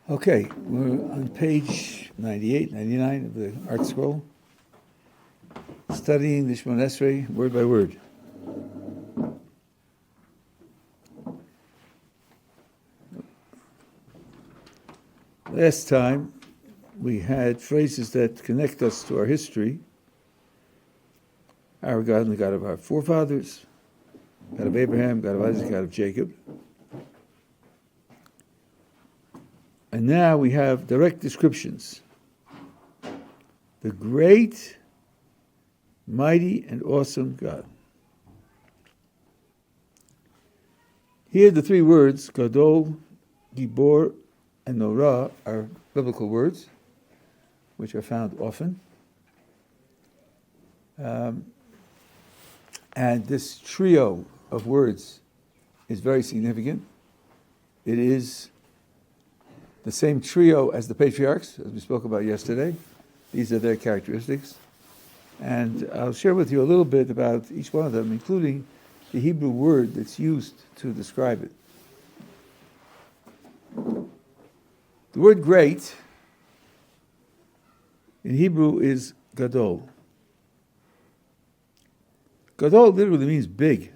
Okay, we're on page 98, 99 of the Art Scroll, studying the Shemona Esrei word by word. Last time, we had phrases that connect us to our history, our God and the God of our forefathers, God of Abraham, God of Isaac, God of Jacob. And now we have direct descriptions. The great, mighty, and awesome God. Here the three words, Gadol, Gibor, and Nora, are biblical words, which are found often. And this trio of words is very significant. It is the same trio as the patriarchs, as we spoke about yesterday. These are their characteristics. And I'll share with you a little bit about each one of them, including the Hebrew word that's used to describe it. The word great in Hebrew is Gadol. Gadol literally means big.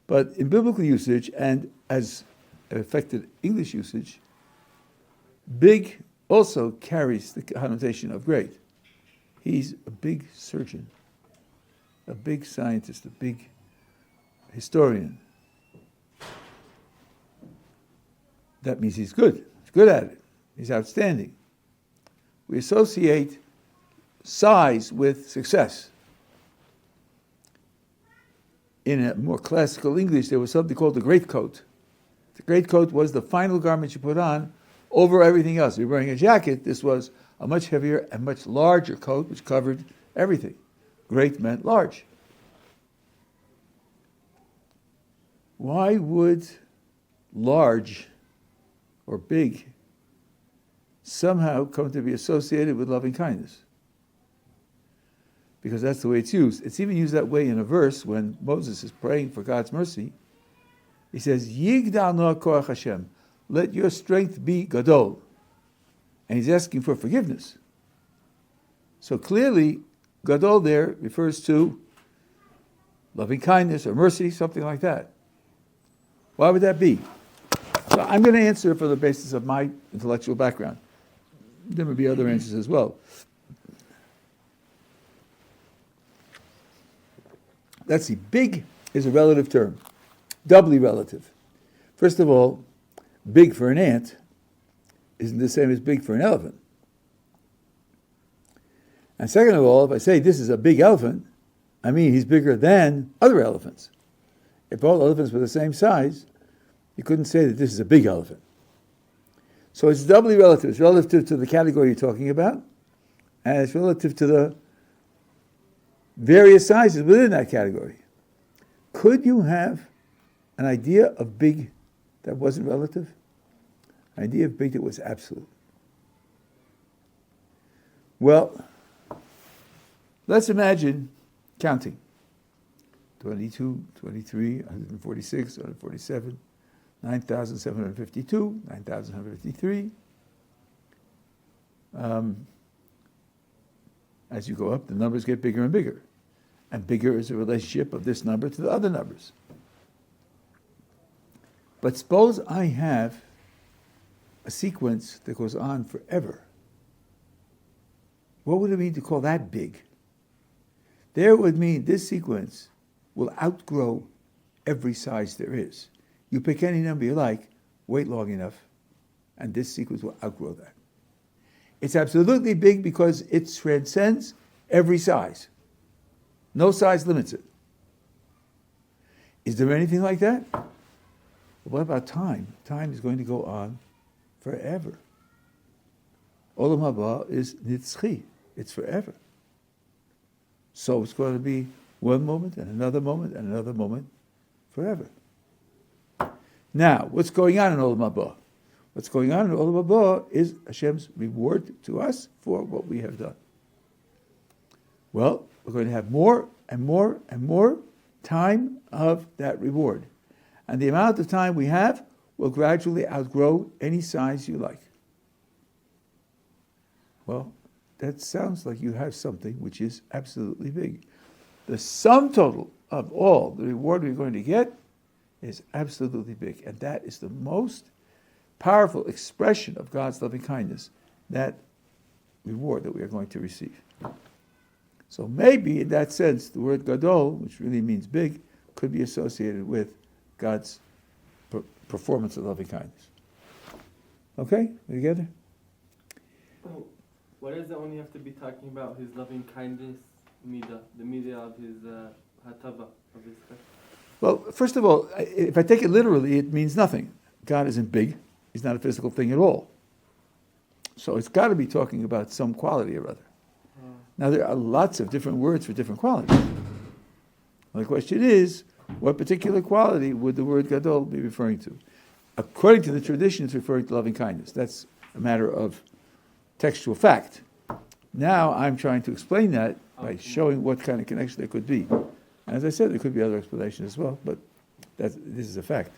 But in biblical usage, and as affected English usage, big also carries the connotation of great. He's a big surgeon, a big scientist, a big historian. That means he's good. He's good at it. He's outstanding. We associate size with success. In a more classical English, there was something called the greatcoat. The greatcoat was the final garment you put on over everything else. If you're wearing a jacket, this was a much heavier and much larger coat which covered everything. Great meant large. Why would large or big somehow come to be associated with loving kindness? Because that's the way it's used. It's even used that way in a verse when Moses is praying for God's mercy. He says, Yigdal Noah Korach Hashem, let your strength be Gadol. And he's asking for forgiveness. So clearly, Gadol there refers to loving kindness or mercy, something like that. Why would that be? So I'm going to answer from the basis of my intellectual background. There may be other answers as well. Let's see, big is a relative term, doubly relative. First of all, big for an ant isn't the same as big for an elephant. And second of all, if I say this is a big elephant, I mean he's bigger than other elephants. If all elephants were the same size, you couldn't say that this is a big elephant. So it's doubly relative. It's relative to the category you're talking about, and it's relative to the various sizes within that category. Could you have an idea of big that wasn't relative? An idea of big that was absolute? Well, let's imagine counting. 22, 23, 146, 147, 9,752, 9,153. As you go up, the numbers get bigger and bigger. And bigger is the relationship of this number to the other numbers. But suppose I have a sequence that goes on forever. What would it mean to call that big? There would mean this sequence will outgrow every size there is. You pick any number you like, wait long enough, and this sequence will outgrow that. It's absolutely big because it transcends every size. No size limits it. Is there anything like that? What about time? Time is going to go on forever. Olam haba is nitzchi. It's forever. So it's going to be one moment and another moment and another moment forever. Now, what's going on in Olam haba? What's going on in Olam haba is Hashem's reward to us for what we have done. Well, we're going to have more and more and more time of that reward. And the amount of time we have will gradually outgrow any size you like. Well, that sounds like you have something which is absolutely big. The sum total of all the reward we're going to get is absolutely big. And that is the most powerful expression of God's loving kindness, that reward that we are going to receive. So maybe in that sense, the word Gadol, which really means big, could be associated with God's performance of loving kindness. Okay? We together? Why does it only have to be talking about his loving kindness, midah, the midah of his hatava, of his chesed? Well, first of all, if I take it literally, it means nothing. God isn't big. He's not a physical thing at all. So it's got to be talking about some quality or other. Now, there are lots of different words for different qualities. Well, the question is, what particular quality would the word Gadol be referring to? According to the tradition, it's referring to loving kindness. That's a matter of textual fact. Now I'm trying to explain that by showing what kind of connection there could be. And as I said, there could be other explanations as well, but this is a fact.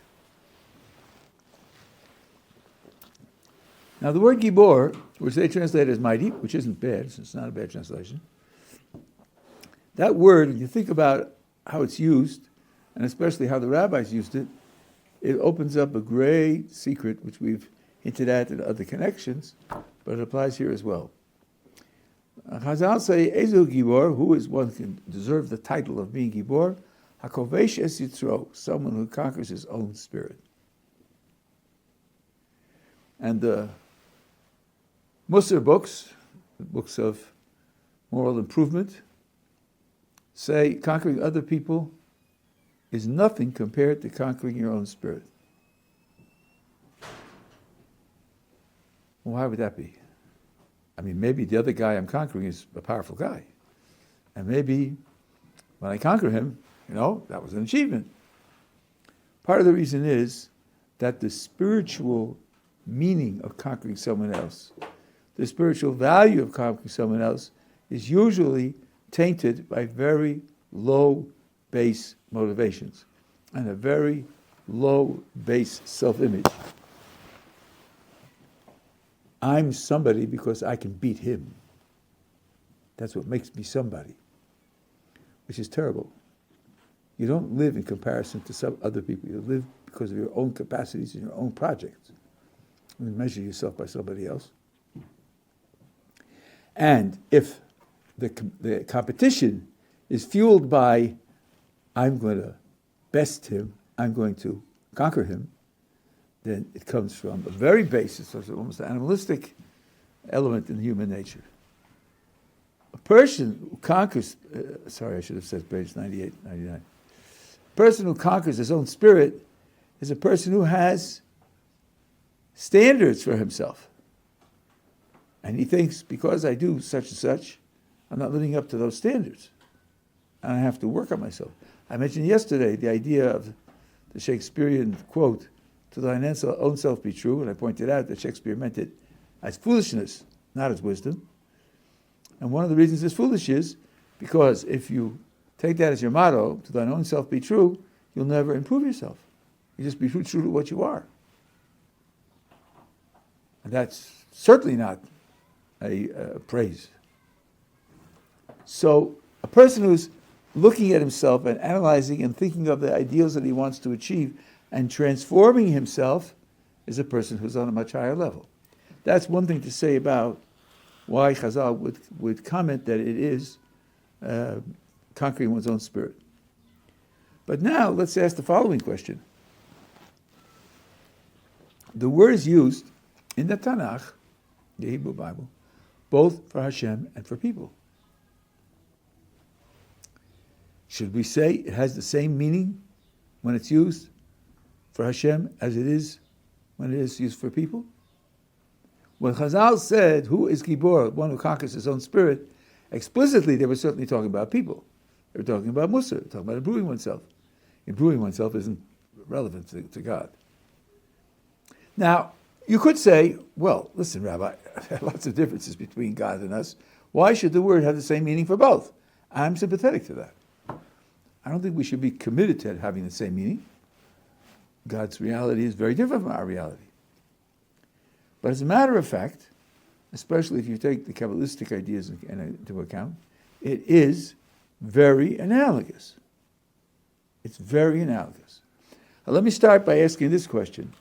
Now the word Gibor, which they translate as mighty, which isn't bad, it's not a bad translation. That word, when you think about how it's used, and especially how the rabbis used it, it opens up a great secret, which we've hinted at in other connections, but it applies here as well. Chazal say, Ezu Gibor, who is one who can deserve the title of being Gibor? Hakovesh es Yitzro, someone who conquers his own spirit. And the Musar books, the books of moral improvement, say conquering other people is nothing compared to conquering your own spirit. Well, why would that be? I mean, maybe the other guy I'm conquering is a powerful guy. And maybe when I conquer him, that was an achievement. Part of the reason is that the spiritual meaning of conquering someone else, the spiritual value of conquering someone else, is usually tainted by very low base motivations and a very low base self-image. I'm somebody because I can beat him. That's what makes me somebody, which is terrible. You don't live in comparison to some other people. You live because of your own capacities and your own projects. You measure yourself by somebody else. And if the competition is fueled by, I'm going to best him, I'm going to conquer him, then it comes from a very basis, almost an animalistic element in human nature. A person who conquers, I should have said page 98, 99. A person who conquers his own spirit is a person who has standards for himself. And he thinks, because I do such and such, I'm not living up to those standards. And I have to work on myself. I mentioned yesterday the idea of the Shakespearean quote, to thine own self be true, and I pointed out that Shakespeare meant it as foolishness, not as wisdom. And one of the reasons it's foolish is because if you take that as your motto, to thine own self be true, you'll never improve yourself. You just be true to what you are. And that's certainly not a praise. So a person who's looking at himself and analyzing and thinking of the ideals that he wants to achieve and transforming himself is a person who's on a much higher level. That's one thing to say about why Chazal would comment that it is conquering one's own spirit. But now let's ask the following question. The word is used in the Tanakh, the Hebrew Bible, both for Hashem and for people. Should we say it has the same meaning when it's used for Hashem as it is when it is used for people? When Chazal said, who is Gibor, one who conquers his own spirit, explicitly they were certainly talking about people. They were talking about Musar, they were talking about improving oneself. Improving oneself isn't relevant to God. Now, you could say, well, listen, Rabbi, there are lots of differences between God and us. Why should the word have the same meaning for both? I'm sympathetic to that. I don't think we should be committed to having the same meaning. God's reality is very different from our reality. But as a matter of fact, especially if you take the Kabbalistic ideas into account, it is very analogous. It's very analogous. Now, let me start by asking this question.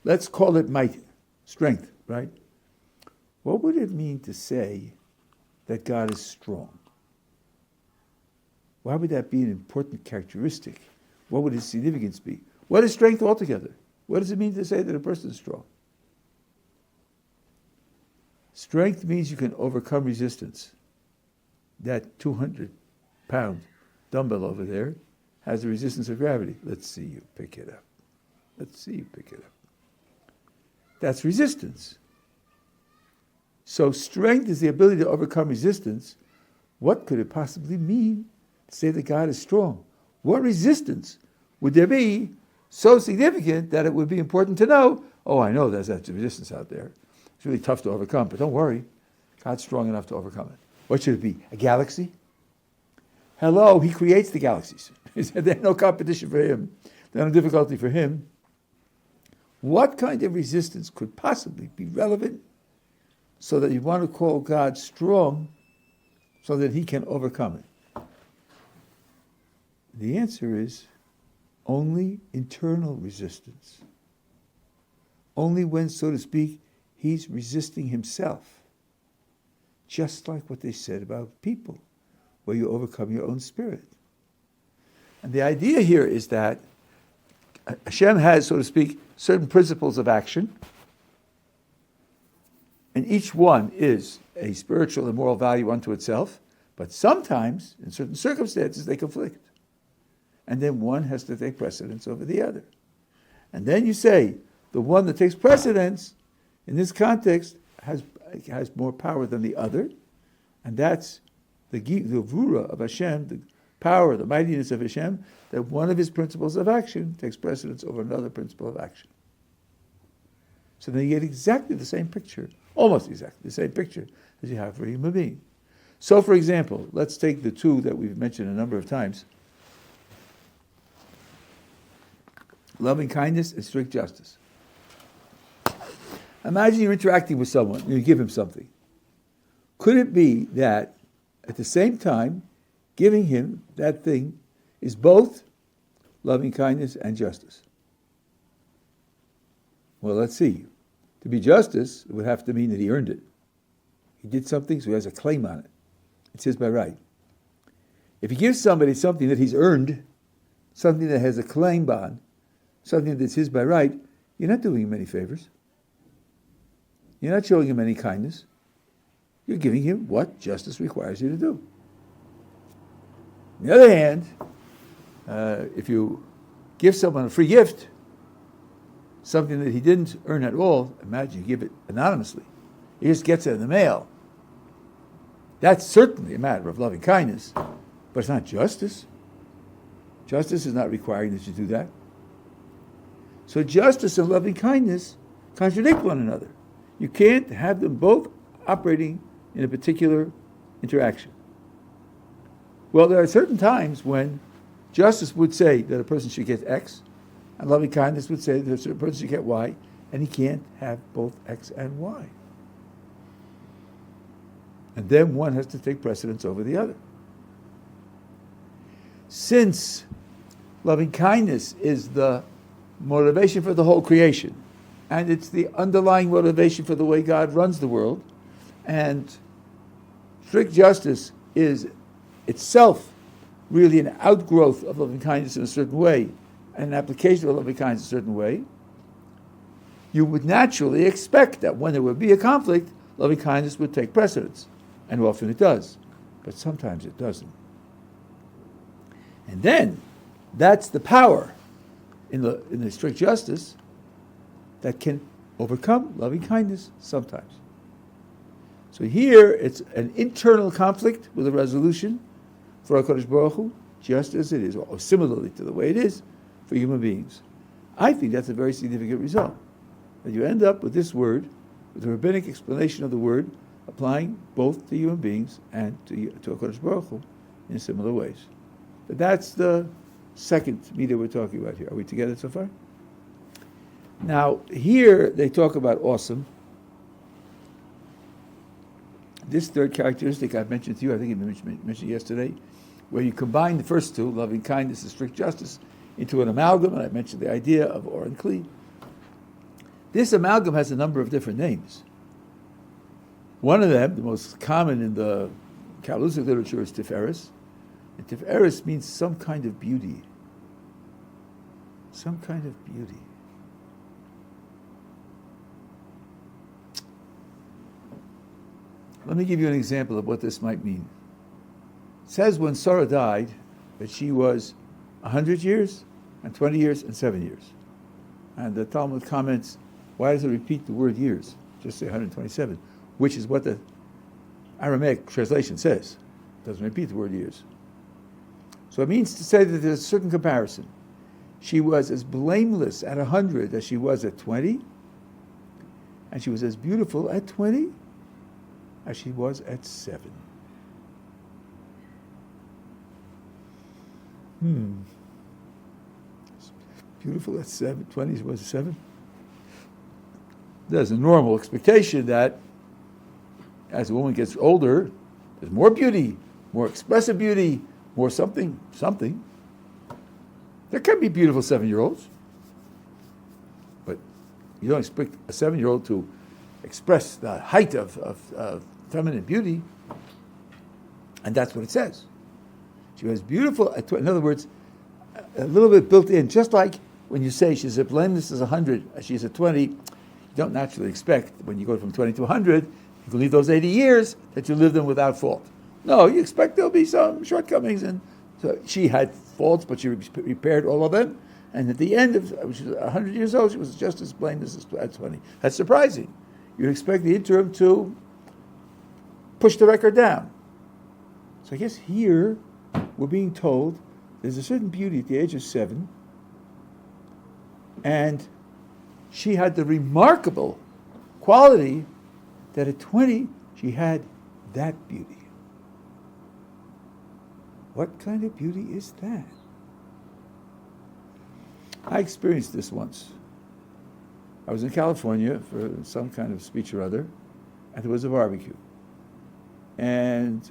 Let's call it might, strength, right? What would it mean to say that God is strong? Why would that be an important characteristic? What would its significance be? What is strength altogether? What does it mean to say that a person is strong? Strength means you can overcome resistance. That 200-pound dumbbell over there has the resistance of gravity. Let's see you pick it up. Let's see you pick it up. That's resistance. So strength is the ability to overcome resistance. What could it possibly mean to say that God is strong? What resistance would there be so significant that it would be important to know, oh, I know there's that resistance out there. It's really tough to overcome, but don't worry. God's strong enough to overcome it. What should it be? A galaxy? Hello, he creates the galaxies. There's no competition for him. There's no difficulty for him. What kind of resistance could possibly be relevant so that you want to call God strong so that he can overcome it? The answer is only internal resistance. Only when, so to speak, he's resisting himself. Just like what they said about people, where you overcome your own spirit. And the idea here is that Hashem has, so to speak, certain principles of action, and each one is a spiritual and moral value unto itself, but sometimes, in certain circumstances, they conflict. And then one has to take precedence over the other. And then you say, the one that takes precedence, in this context, has more power than the other, and that's the Gvura of Hashem, the power, the mightiness of Hashem, that one of his principles of action takes precedence over another principle of action. So then you get exactly the same picture, almost exactly the same picture as you have for a human being. So, for example, let's take the two that we've mentioned a number of times. Loving kindness and strict justice. Imagine you're interacting with someone, and you give him something. Could it be that at the same time, giving him that thing is both loving kindness and justice? Well, let's see. To be justice, it would have to mean that he earned it. He did something, so he has a claim on it. It's his by right. If he gives somebody something that he's earned, something that has a claim on, something that's his by right, you're not doing him any favors. You're not showing him any kindness. You're giving him what justice requires you to do. On the other hand, if you give someone a free gift, something that he didn't earn at all, imagine you give it anonymously. He just gets it in the mail. That's certainly a matter of loving kindness, but it's not justice. Justice is not requiring that you do that. So justice and loving kindness contradict one another. You can't have them both operating in a particular interaction. Well, there are certain times when justice would say that a person should get X, and loving kindness would say that a person should get Y, and he can't have both X and Y. And then one has to take precedence over the other. Since loving kindness is the motivation for the whole creation, and it's the underlying motivation for the way God runs the world, and strict justice is itself really an outgrowth of loving kindness in a certain way, and an application of loving kindness in a certain way, you would naturally expect that when there would be a conflict, loving kindness would take precedence. And often it does, but sometimes it doesn't. And then, that's the power in the strict justice that can overcome loving kindness sometimes. So here, it's an internal conflict with a resolution for HaKadosh Baruch Hu, just as it is, or similarly to the way it is for human beings. I think that's a very significant result. That you end up with this word, with the rabbinic explanation of the word, applying both to human beings and to HaKadosh Baruch Hu in similar ways. But that's the second meter we're talking about here. Are we together so far? Now, here they talk about awesome. This third characteristic I've mentioned to you, I think I mentioned yesterday, where you combine the first two, loving kindness and strict justice, into an amalgam, and I mentioned the idea of Or and Kli. This amalgam has a number of different names. One of them, the most common in the Kabbalistic literature, is Tiferes. And Tiferes means some kind of beauty. Some kind of beauty. Let me give you an example of what this might mean. It says when Sarah died that she was 100 years, and 20 years, and 7 years. And the Talmud comments, why does it repeat the word years? Just say 127, which is what the Aramaic translation says. It doesn't repeat the word years. So it means to say that there's a certain comparison. She was as blameless at 100 as she was at 20, and she was as beautiful at 20 as she was at 7. Beautiful at 7, 20 was 7. There's a normal expectation that as a woman gets older, there's more beauty, more expressive beauty, more something. There can be beautiful 7-year-olds, but you don't expect a 7-year-old to express the height of feminine beauty, and that's what it says. She was beautiful at 20. In other words, a little bit built in, just like when you say she's as blameless as 100, she's at 20, you don't naturally expect when you go from 20 to 100, you can leave those 80 years that you live them without fault. No, you expect there'll be some shortcomings, and so she had faults, but she repaired all of them, and at the end of, she was 100 years old, she was just as blameless as at 20. That's surprising. You'd expect the interim to push the record down. So I guess here we're being told there's a certain beauty at the age of 7, and she had the remarkable quality that at 20 she had that beauty. What kind of beauty is that? I experienced this once. I was in California for some kind of speech or other, and there was a barbecue. And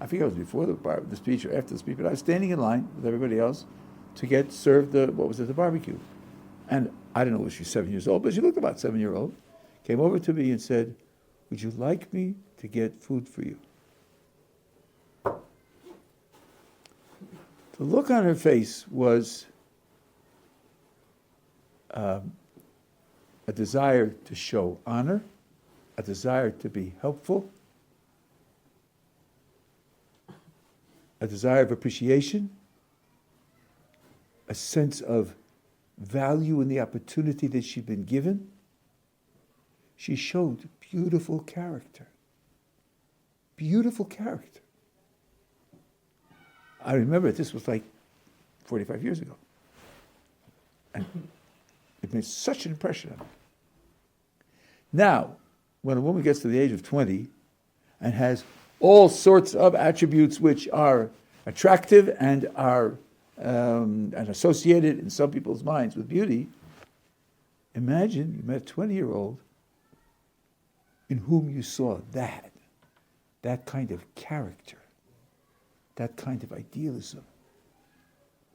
I think it was before the speech or after the speech, but I was standing in line with everybody else to get served the barbecue. And I don't know if she was 7 years old, but she looked about 7-year-old, came over to me and said, "Would you like me to get food for you?" The look on her face was a desire to show honor, a desire to be helpful, a desire of appreciation, a sense of value in the opportunity that she'd been given. She showed beautiful character. Beautiful character. I remember this was like 45 years ago. And it made such an impression on me. Now, when a woman gets to the age of 20 and has all sorts of attributes which are attractive and are and associated in some people's minds with beauty, imagine you met a 20-year-old in whom you saw that kind of character, that kind of idealism,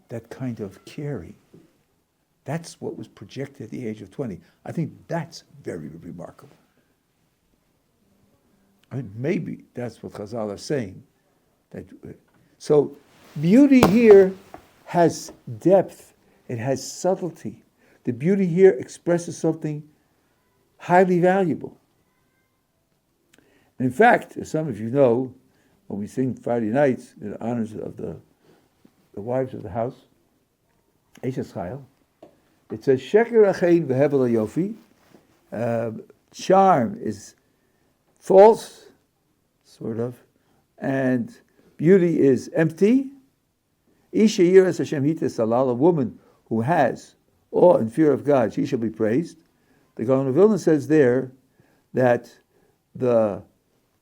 that kind of caring. That's what was projected at the age of 20. I think that's very remarkable. I mean, maybe that's what Chazal are saying. So beauty here has depth. It has subtlety. The beauty here expresses something highly valuable. And in fact, as some of you know, when we sing Friday nights in honors of the wives of the house, Eishes Chayil, it says, Sheker achein v'hevel yofi. Charm is false, sort of, and beauty is empty. Isha yiras Hashem hites salal, a woman who has awe and fear of God, she shall be praised. The Gaon of Vilna says there that the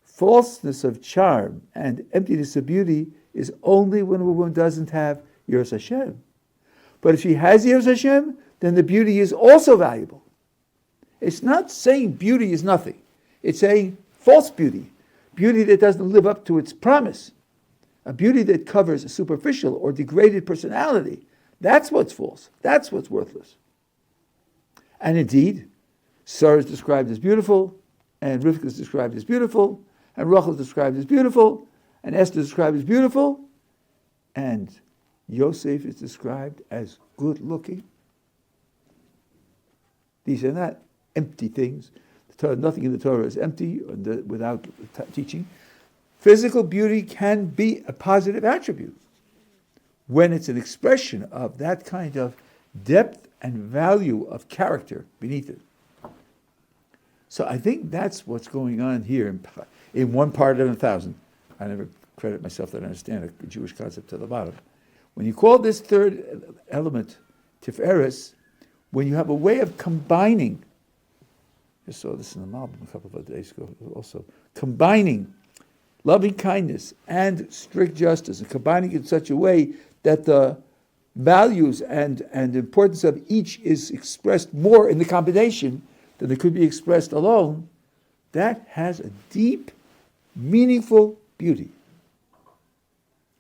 falseness of charm and emptiness of beauty is only when a woman doesn't have yiras Hashem. But if she has yiras Hashem, then the beauty is also valuable. It's not saying beauty is nothing. It's saying false beauty, beauty that doesn't live up to its promise, a beauty that covers a superficial or degraded personality. That's what's false. That's what's worthless. And indeed, Sarah is described as beautiful, and Rivka is described as beautiful, and Rachel is described as beautiful, and Esther is described as beautiful, and Yosef is described as good-looking. These are not empty things. The Torah, nothing in the Torah is empty without teaching. Physical beauty can be a positive attribute when it's an expression of that kind of depth and value of character beneath it. So I think that's what's going on here in one part of 1,000. I never credit myself that I understand a Jewish concept to the bottom. When you call this third element Tiferes, when you have a way of combining, I saw this in the Malbim a couple of days ago also, combining loving kindness and strict justice, and combining it in such a way that the values and importance of each is expressed more in the combination than it could be expressed alone, that has a deep, meaningful beauty.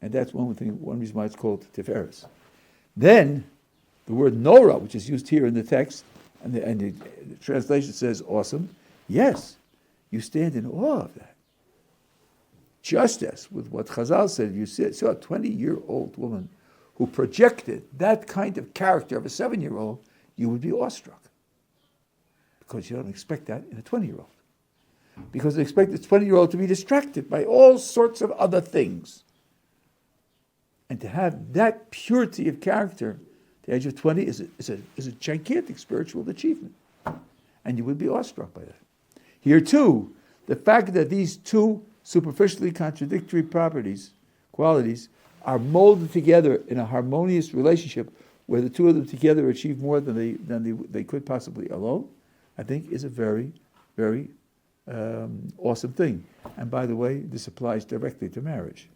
And that's one reason why it's called Tiferes. Then, the word Nora, which is used here in the text, and the translation says awesome, yes, you stand in awe of that. Just as with what Chazal said, you saw a 20-year-old woman who projected that kind of character of a 7-year-old, you would be awestruck. Because you don't expect that in a 20-year-old. Because they expect the 20-year-old to be distracted by all sorts of other things. And to have that purity of character at the age of 20 is a gigantic spiritual achievement. And you would be awestruck by that. Here too, the fact that these two superficially contradictory qualities, are molded together in a harmonious relationship where the two of them together achieve more than they could possibly alone, I think is a very, very awesome thing. And by the way, this applies directly to marriage.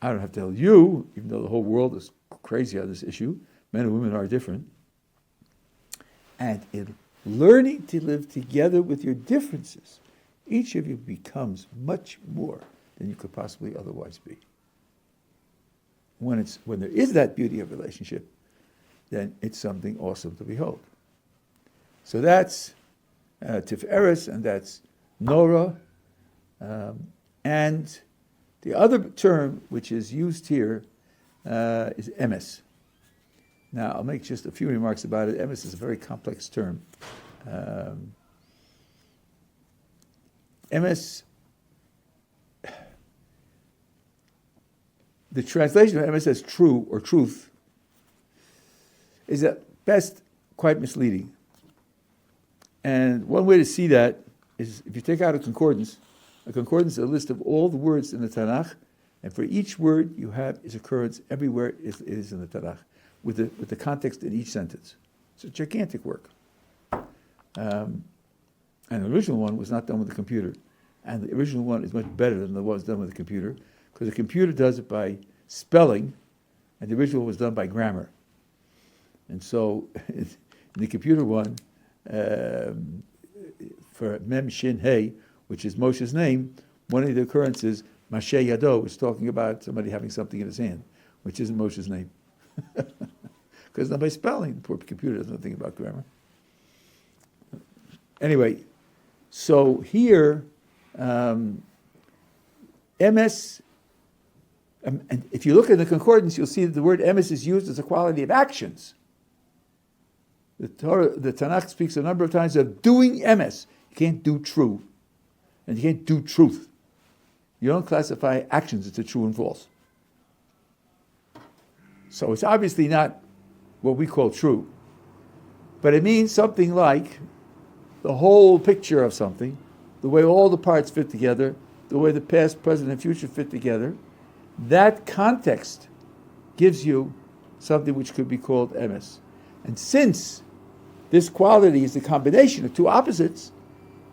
I don't have to tell you, even though the whole world is crazy on this issue, men and women are different. And in learning to live together with your differences, each of you becomes much more than you could possibly otherwise be. When there is that beauty of relationship, then it's something awesome to behold. So that's Tiferes, and that's Nora, and the other term which is used here is emes. Now, I'll make just a few remarks about it. Emes is a very complex term. Emes, the translation of emes as true or truth is at best quite misleading. And one way to see that is if you take out a concordance is a list of all the words in the Tanakh, and for each word you have its occurrence everywhere it is in the Tanakh, with the context in each sentence. It's a gigantic work. And the original one was not done with the computer. And the original one is much better than the one that's done with the computer, because the computer does it by spelling, and the original was done by grammar. And so, in the computer one, for Mem Shin Hey, which is Moshe's name, one of the occurrences, Mashe Yado, is talking about somebody having something in his hand, which isn't Moshe's name. Because not by spelling, the poor computer doesn't know anything about grammar. Anyway, so here, emes, and if you look at the concordance, you'll see that the word emes is used as a quality of actions. The Tanakh speaks a number of times of doing emes. You can't do true, and you can't do truth. You don't classify actions into true and false. So it's obviously not what we call true, but it means something like the whole picture of something, the way all the parts fit together, the way the past, present, and future fit together. That context gives you something which could be called emes. And since this quality is the combination of two opposites,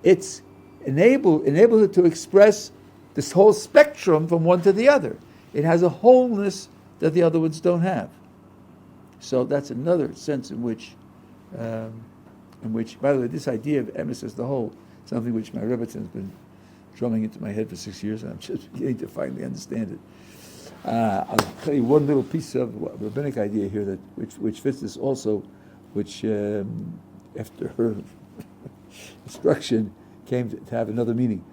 it's enables it to express this whole spectrum from one to the other. It has a wholeness that the other ones don't have. So that's another sense in which, by the way, this idea of emes as the whole, something which my Rebbe has been drumming into my head for 6 years, and I'm just beginning to finally understand it. I'll tell you one little piece of rabbinic idea here that which fits this also, which after her instruction came to have another meaning.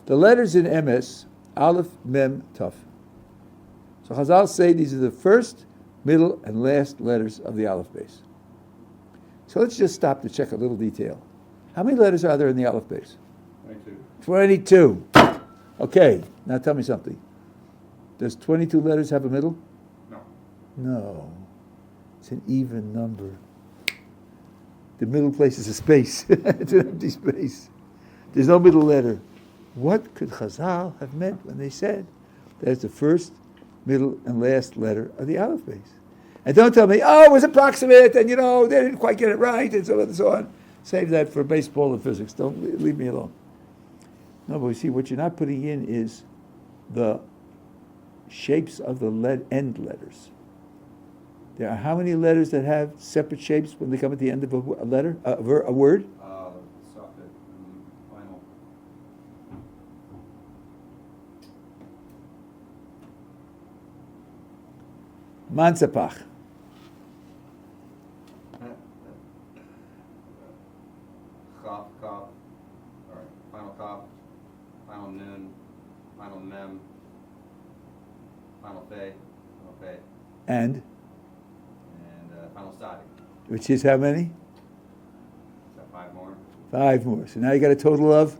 The letters in emes, Aleph, Mem, Taf. So Chazal say these are the first, middle, and last letters of the Aleph base. So let's just stop to check a little detail. How many letters are there in the Aleph base? 22. Okay, now tell me something. Does 22 letters have a middle? No. It's an even number. The middle place is a space. It's an empty space. There's no middle letter. What could Chazal have meant when they said that's the first, middle, and last letter of the Aleph base? And don't tell me, oh, it was approximate, and they didn't quite get it right, and so on and so on. Save that for baseball and physics. Don't leave me alone. No, but you see, what you're not putting in is the shapes of the end letters. There are how many letters that have separate shapes when they come at the end of a letter, a word? Socket and final. Mansapach. Chaf, kaf. All right. Final kaf. Final nun. Final mem. Final fe. Final fe. And Final static. which is how many? Is that 5 more? 5 more. So now you got a total of?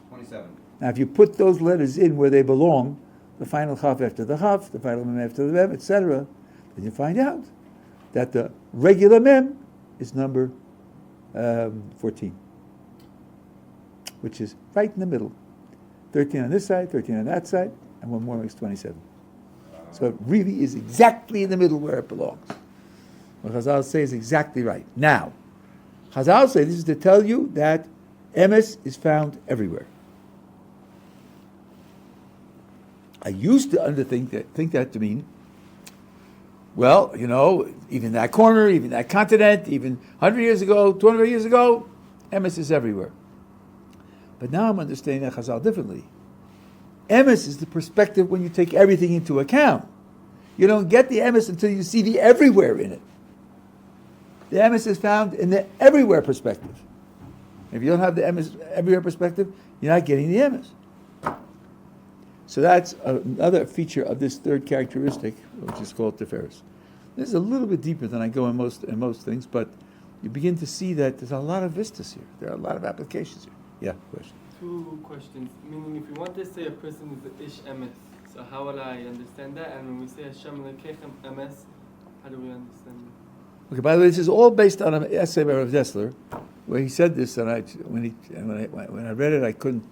27. Now if you put those letters in where they belong, the final chaf after the chaf, the final mem after the mem, etc., then you find out that the regular mem is number 14, which is right in the middle. 13 on this side, 13 on that side, and one more makes 27. So it really is exactly in the middle where it belongs. What Chazal say is exactly right. Now, Chazal say this is to tell you that emes is found everywhere. I used to think that to mean, well, even that corner, even that continent, even 100 years ago, 200 years ago, emes is everywhere. But now I'm understanding that Chazal differently. Emes is the perspective when you take everything into account. You don't get the emes until you see the everywhere in it. The emes is found in the everywhere perspective. If you don't have the emes everywhere perspective, you're not getting the emes. So that's another feature of this third characteristic, which is called Tiferes. This is a little bit deeper than I go in most things, but you begin to see that there's a lot of vistas here. There are a lot of applications here. Yeah, question. 2 questions. Meaning, if you want to say a person is the ish emes, so how will I understand that? And when we say Hashem lekechem emes, how do we understand that? Okay. By the way, this is all based on an essay by Rav Dessler, where he said this, and when I read it, I couldn't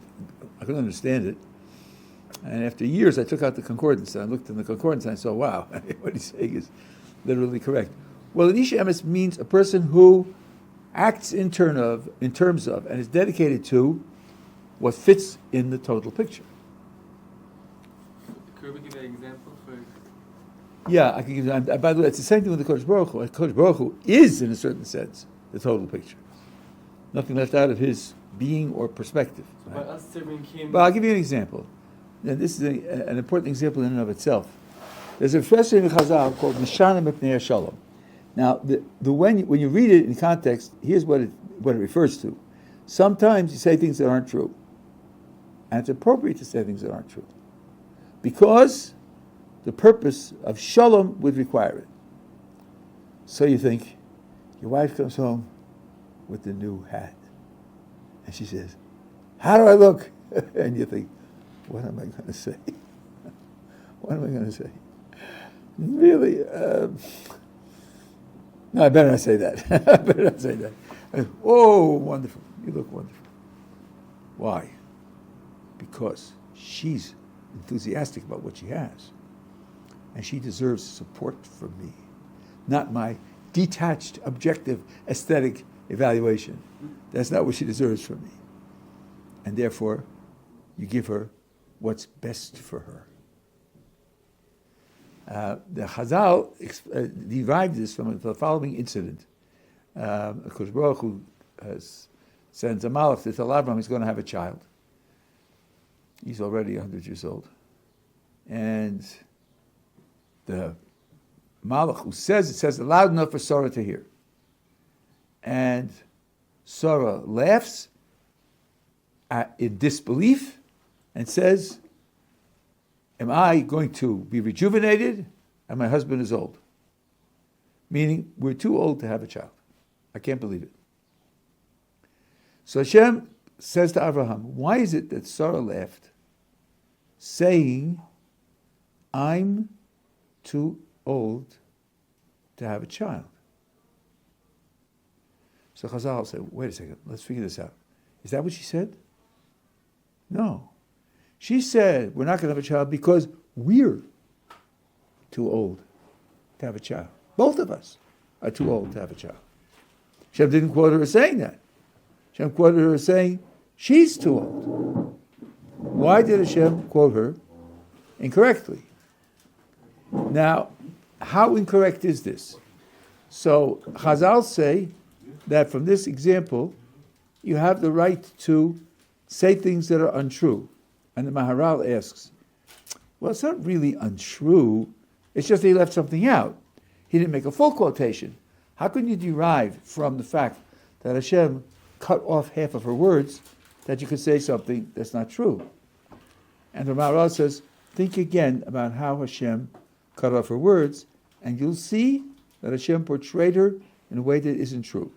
understand it. And after years, I took out the concordance, and I looked in the concordance, and I saw, wow, what he's saying is literally correct. Well, an ish emes means a person who acts in terms of, and is dedicated to what fits in the total picture. Could we give an example for? Yeah, I can give you. By the way, it's the same thing with the Kodesh Baruch Hu. Kodesh Baruch Hu is, in a certain sense, the total picture. Nothing left out of his being or perspective. So by us serving him. But I'll give you an example. And this is an important example in and of itself. There's a expression in Chazal called Mishana Mipnei Shalom. Now, when you read it in context, here's what it refers to. Sometimes you say things that aren't true. And it's appropriate to say things that aren't true. Because the purpose of Shalom would require it. So you think, your wife comes home with the new hat. And she says, how do I look? And you think, what am I going to say? What am I going to say? Really? No, I better not say that. I better not say that. Oh, wonderful. You look wonderful. Why? Because she's enthusiastic about what she has. And she deserves support from me, not my detached, objective, aesthetic evaluation. That's not what she deserves from me. And therefore, you give her what's best for her. The Chazal derived this from the following incident. Kosh Baruch Hu sends a malach to tell Abraham he's going to have a child. He's already 100 years old. And the malach who says it loud enough for Sarah to hear. And Sarah laughs in disbelief and says, am I going to be rejuvenated? And my husband is old. Meaning, we're too old to have a child. I can't believe it. So Hashem says to Abraham, why is it that Sarah laughed, saying, I'm too old to have a child? So Chazal said, wait a second, let's figure this out. Is that what she said? No. She said, we're not going to have a child because we're too old to have a child. Both of us are too old to have a child. Hashem didn't quote her as saying that. Hashem quoted her as saying, she's too old. Why did Hashem quote her incorrectly? Now, how incorrect is this? So, Chazal say that from this example, you have the right to say things that are untrue. And the Maharal asks, well, it's not really untrue. It's just that he left something out. He didn't make a full quotation. How can you derive from the fact that Hashem cut off half of her words that you could say something that's not true? And the Maharal says, think again about how Hashem cut off her words, and you'll see that Hashem portrayed her in a way that isn't true.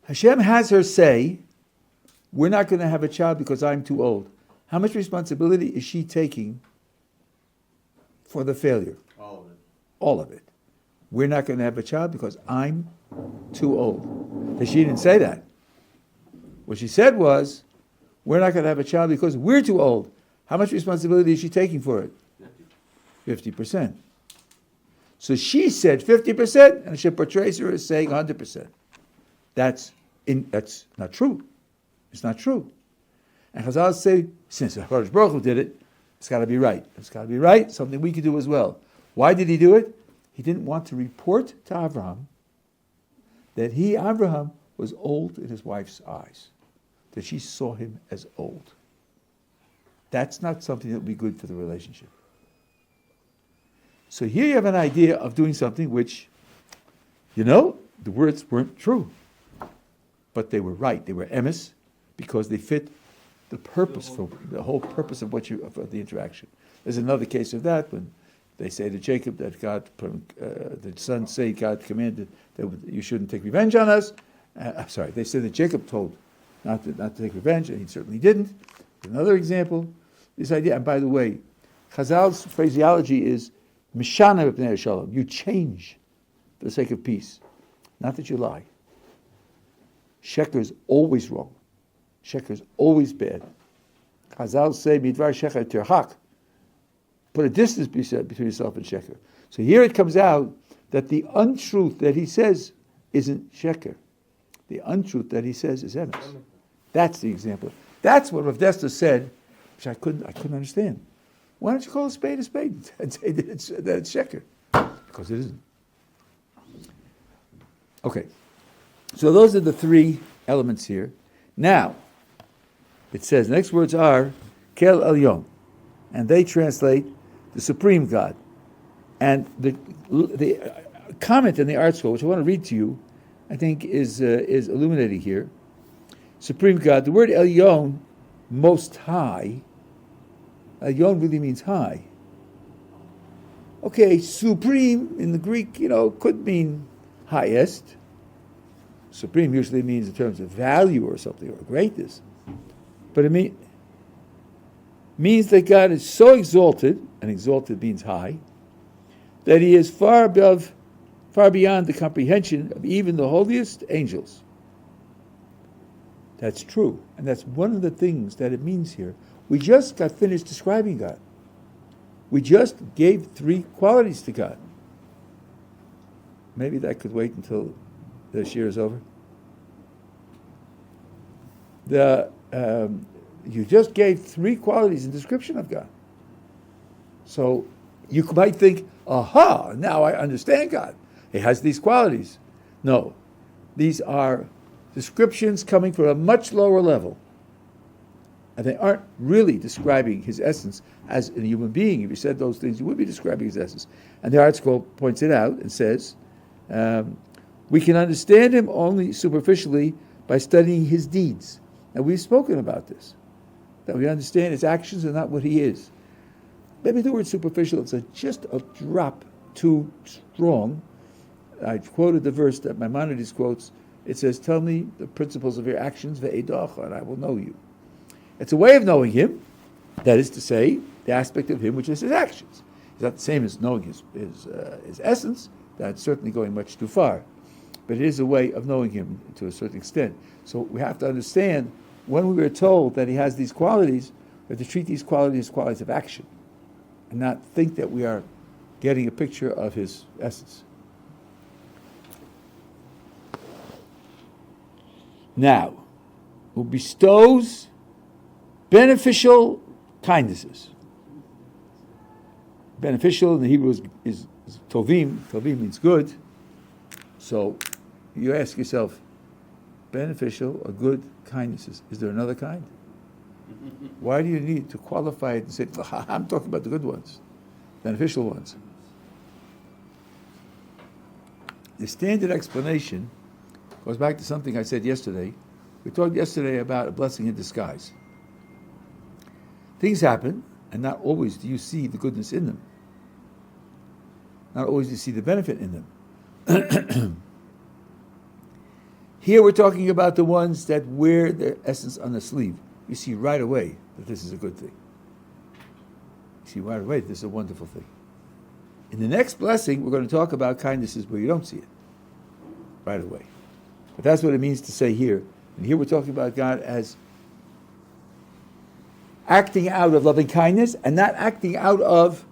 Hashem has her say, we're not going to have a child because I'm too old. How much responsibility is she taking for the failure? All of it. All of it. We're not going to have a child because I'm too old. But she didn't say that. What she said was, we're not going to have a child because we're too old. How much responsibility is she taking for it? 50%. So she said 50%, and Hashem portrays her as saying 100%. That's not true. It's not true. And Chazal say, since HaKadosh Baruch Hu did it, it's got to be right. It's got to be right, something we could do as well. Why did he do it? He didn't want to report to Abraham that he, Abraham, was old in his wife's eyes, that she saw him as old. That's not something that would be good for the relationship. So here you have an idea of doing something which, the words weren't true. But they were right. They were emes because they fit the purpose, for the whole purpose of of the interaction. There's another case of that when they say to Jacob that the sons say God commanded that you shouldn't take revenge on us. They said that Jacob told not to take revenge, and he certainly didn't. Another example, this idea, and by the way, Chazal's phraseology is Mishana b'pnei shalom. You change for the sake of peace, not that you lie. Sheker is always wrong. Sheker is always bad. Chazal say, midvar sheker tirhak. Put a distance between yourself and sheker. So here it comes out that the untruth that he says isn't sheker. The untruth that he says is emes. That's the example. That's what Rav Desta said, which I couldn't understand. Why don't you call a spade and say that it's sheker? Because it isn't. Okay. So those are the three elements here. Now, it says, the next words are Kel Elyon, and they translate the Supreme God. And the comment in the art school, which I want to read to you, I think is illuminating here. Supreme God, the word Elyon, most high, Elyon really means high. Okay, supreme in the Greek, could mean highest. Supreme usually means in terms of value or something, or greatness. But it means that God is so exalted, and exalted means high, that he is far beyond the comprehension of even the holiest angels. That's true. And that's one of the things that it means here. We just got finished describing God. We just gave three qualities to God. Maybe that could wait until the shir is over. You just gave three qualities in description of God. So you might think, aha, now I understand God. He has these qualities. No, these are descriptions coming from a much lower level. And they aren't really describing his essence as a human being. If you said those things, you would be describing his essence. And the article points it out and says, we can understand him only superficially by studying his deeds. And we've spoken about this, that we understand his actions and not what he is. Maybe the word superficial is just a drop too strong. I quoted the verse that Maimonides quotes. It says, tell me the principles of your actions, ve'edacha, and I will know you. It's a way of knowing him, that is to say, the aspect of him which is his actions. It's not the same as knowing his essence. That's certainly going much too far. But it is a way of knowing him to a certain extent. So we have to understand, when we are told that he has these qualities, we have to treat these qualities as qualities of action, and not think that we are getting a picture of his essence. Now, who bestows beneficial kindnesses. Beneficial in the Hebrew is tovim. Tovim means good. So you ask yourself, beneficial or good kindnesses, is there another kind? Why do you need to qualify it and say, I'm talking about the good ones, beneficial ones? The standard explanation goes back to something I said yesterday. We talked yesterday about a blessing in disguise. Things happen, and not always do you see the goodness in them. Not always do you see the benefit in them. Here we're talking about the ones that wear their essence on the sleeve. You see right away that this is a good thing. You see right away that this is a wonderful thing. In the next blessing, we're going to talk about kindnesses where you don't see it right away. But that's what it means to say here. And here we're talking about God as acting out of loving kindness and not acting out of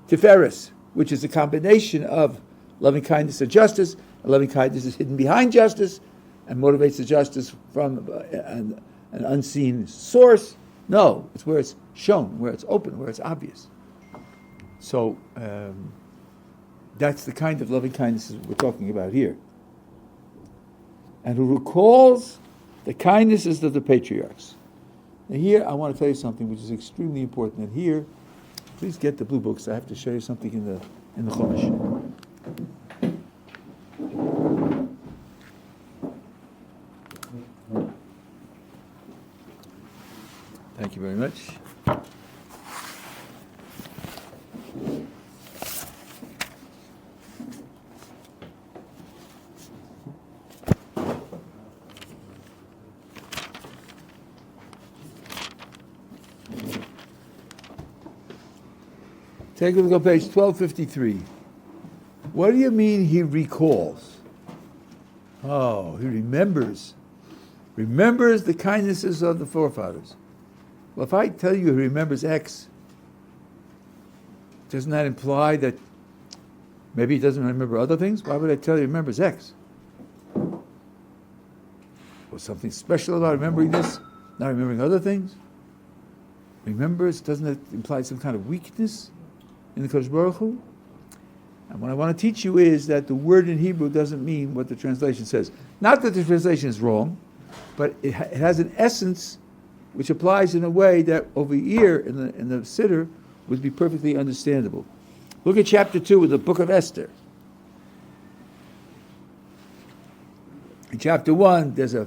tiferes, which is a combination of loving kindness and justice. And loving kindness is hidden behind justice and motivates the justice from an unseen source. No, it's where it's shown, where it's open, where it's obvious. So that's the kind of loving kindness we're talking about here. And who recalls the kindnesses of the patriarchs. Now here, I want to tell you something which is extremely important. And here, please get the blue books. I have to show you something in the Chumash. Thank you very much. Take a look at page 1253. What do you mean he recalls? Oh, he remembers. Remembers the kindnesses of the forefathers. Well, if I tell you he remembers X, doesn't that imply that maybe he doesn't remember other things? Why would I tell you he remembers X? Was something special about remembering this, not remembering other things? Remembers, doesn't that imply some kind of weakness in the Kodesh Baruch Hu? And what I want to teach you is that the word in Hebrew doesn't mean what the translation says. Not that the translation is wrong, but it has an essence which applies in a way that over here in the Siddur would be perfectly understandable. Look at chapter 2 of the book of Esther. In chapter 1, there's a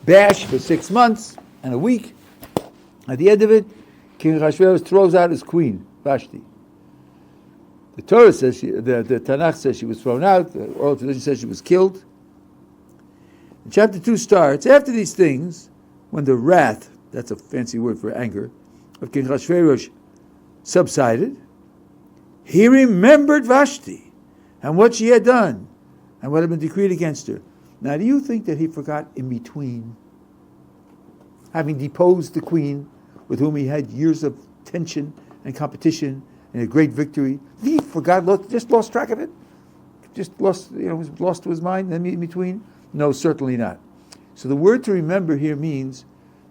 bash for 6 months and a week. At the end of it, King Ahasuerus throws out his queen, Vashti. The Torah says, the Tanakh says she was thrown out. The oral tradition says she was killed. And chapter 2 starts, after these things, when the wrath, that's a fancy word for anger, of King Ahasuerus subsided, he remembered Vashti and what she had done and what had been decreed against her. Now, do you think that he forgot in between, having deposed the queen with whom he had years of tension and competition and a great victory, he forgot, just lost track of it? Just lost, was lost to his mind in between? No, certainly not. So the word to remember here means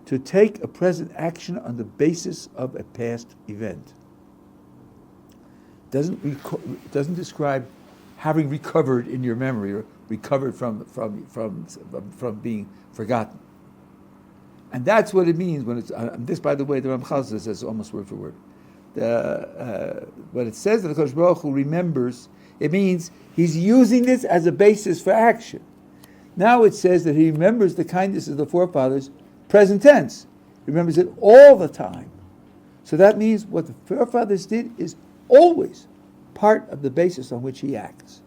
to take a present action on the basis of a past event. doesn't describe having recovered in your memory or recovered from being forgotten. And that's what it means when it's this. By the way, the Ramchal says almost word for word. When it says that the Kodesh Baruch Hu remembers, it means he's using this as a basis for action. Now it says that he remembers the kindness of the forefathers, present tense. He remembers it all the time. So that means what the forefathers did is always part of the basis on which he acts.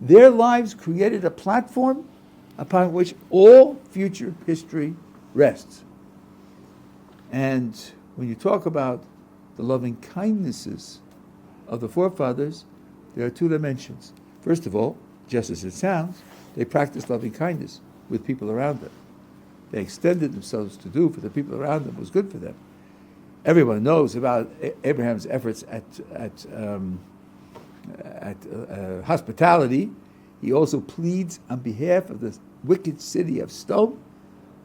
Their lives created a platform upon which all future history rests. And when you talk about the loving kindnesses of the forefathers, there are two dimensions. First of all, just as it sounds, they practiced loving kindness with people around them. They extended themselves to do for the people around them what was good for them. Everyone knows about Abraham's efforts at hospitality. He also pleads on behalf of the wicked city of Sodom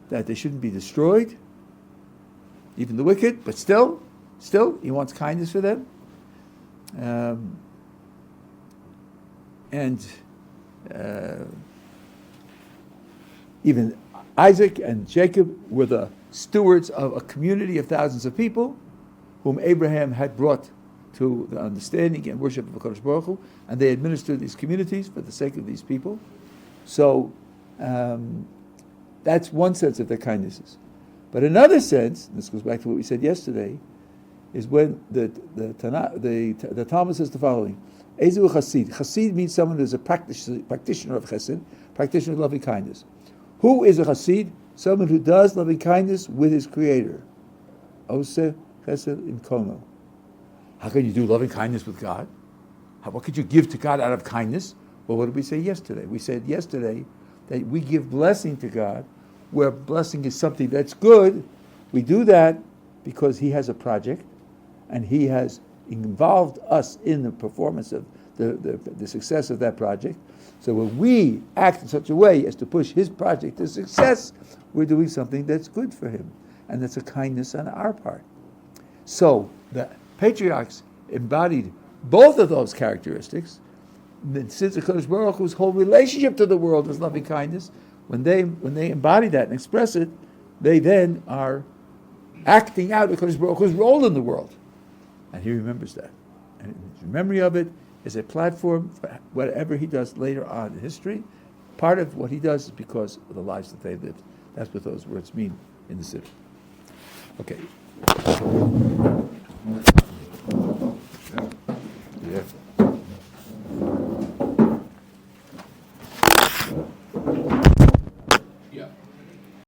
that they shouldn't be destroyed, even the wicked, but still, he wants kindness for them. Even Isaac and Jacob were the stewards of a community of thousands of people whom Abraham had brought to the understanding and worship of HaKadosh Baruch Hu, and they administered these communities for the sake of these people. So that's one sense of their kindnesses. But another sense, and this goes back to what we said yesterday, is when the Talmud says the following: Ezu Chassid. Chassid means someone who is a practitioner of Chesed, practitioner of loving kindness. Who is a Chassid? Someone who does loving kindness with his Creator. Oseh Chesed in Kono. How can you do loving kindness with God? What could you give to God out of kindness? Well, what did we say yesterday? We said yesterday that we give blessing to God, where blessing is something that's good. We do that because He has a project, and He has involved us in the performance of the success of that project. So when we act in such a way as to push His project to success, we're doing something that's good for Him, and that's a kindness on our part. So the patriarchs embodied both of those characteristics. Since the Kodesh Baruch Hu's whole relationship to the world was loving kindness, when they embody that and express it, they then are acting out the Kodesh Baruch Hu's role in the world. And He remembers that. And His memory of it is a platform for whatever He does later on in history. Part of what He does is because of the lives that they lived. That's what those words mean in the Siddur. Okay.